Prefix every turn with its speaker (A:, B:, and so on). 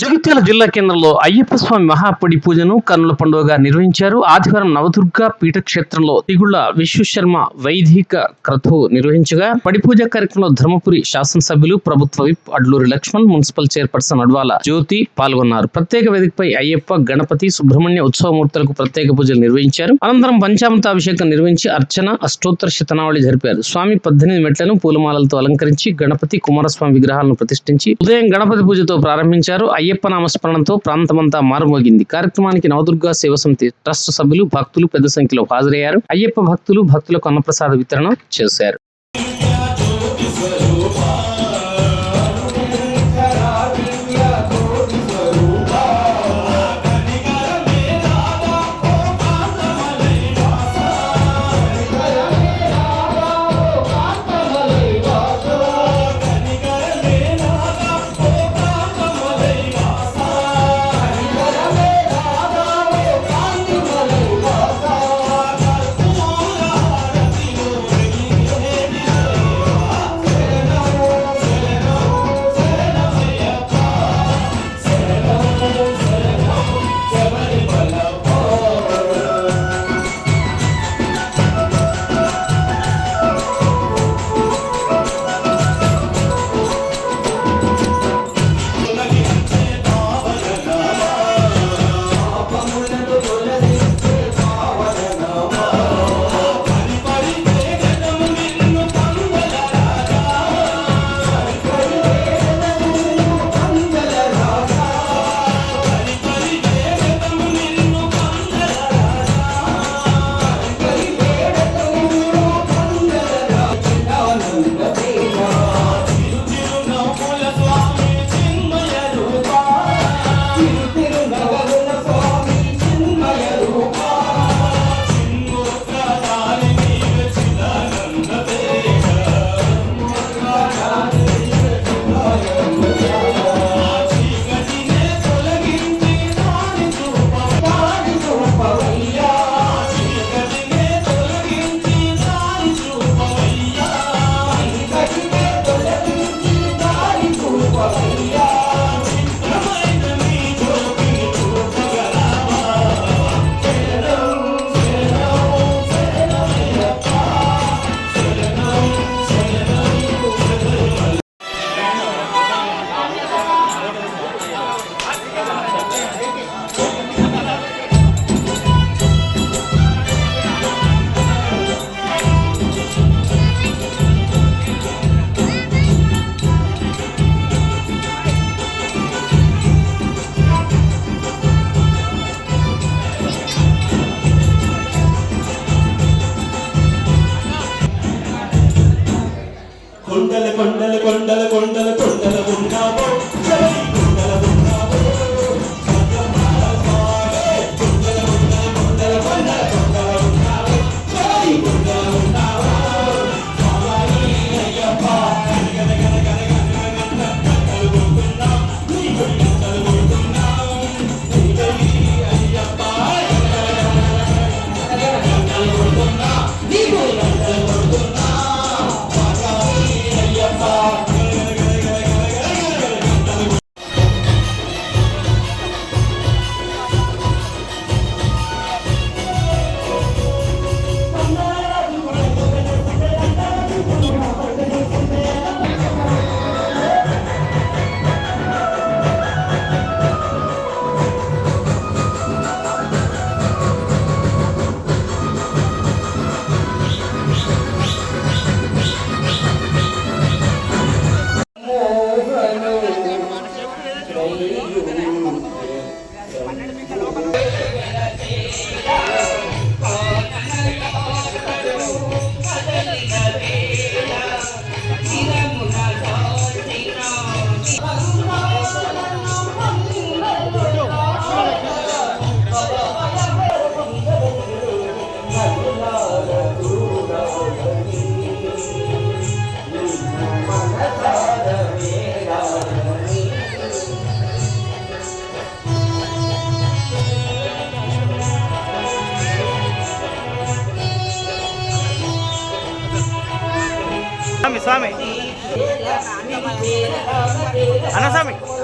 A: జగిత్యాల జిల్లా కేంద్రంలో అయ్యప్ప స్వామి మహాపడి పూజను కన్నుల పండుగగా నిర్వహించారు. ఆదివారం నవదుర్గ పీఠక్షేత్రంలో తిగుళ్ల విశ్వశర్మ వైదిక క్రతువు నిర్వహించగా పడి పూజ కార్యక్రమంలో ధర్మపురి శాసనసభ్యులు, ప్రభుత్వ whip Adluri Laxman, municipal chairperson Advala Jyothi పాల్గొన్నారు. ప్రత్యేక వేదికపై అయ్యప్ప, గణపతి, సుబ్రహ్మణ్య ఉత్సవమూర్తులకు ప్రత్యేక పూజలు నిర్వహించారు. అనంతరం పంచామృతాభిషేకం నిర్వహించి అర్చన, అష్టోత్తర శతనావళి జరిపారు. స్వామి 18 మెట్లను పూలమాలలతో అలంకరించి గణపతి, కుమారస్వామి విగ్రహాలను ప్రతిష్ఠించి ఉదయం గణపతి పూజతో ప్రారంభించారు. అయ్యప్ప నామస్మరణతో ప్రాంతమంతా మారుమోగింది. కార్యక్రమానికి నవదుర్గా సేవ సమితి ట్రస్ట్ సభ్యులు, భక్తులు పెద్ద సంఖ్యలో హాజరయ్యారు. అయ్యప్ప భక్తులకు అన్నప్రసాద వితరణ చేశారు.
B: కొండల కొండల కొండల కొండల కొండల ఉన్నావో కొండల ఉన్నావో కొండల కొండల కొండల కొండల కొండల ఉన్నావో కొండల ఉన్నావో స్వామి అయ్యప్ప గన గన గన గన గన గొంతున్నా నీ గొంతులు గొంతున్నా అయ్యప్ప గన గొంతున్నా నీ గొంతులు గొంతున్నా
C: Sami, Sami. Anak Sami.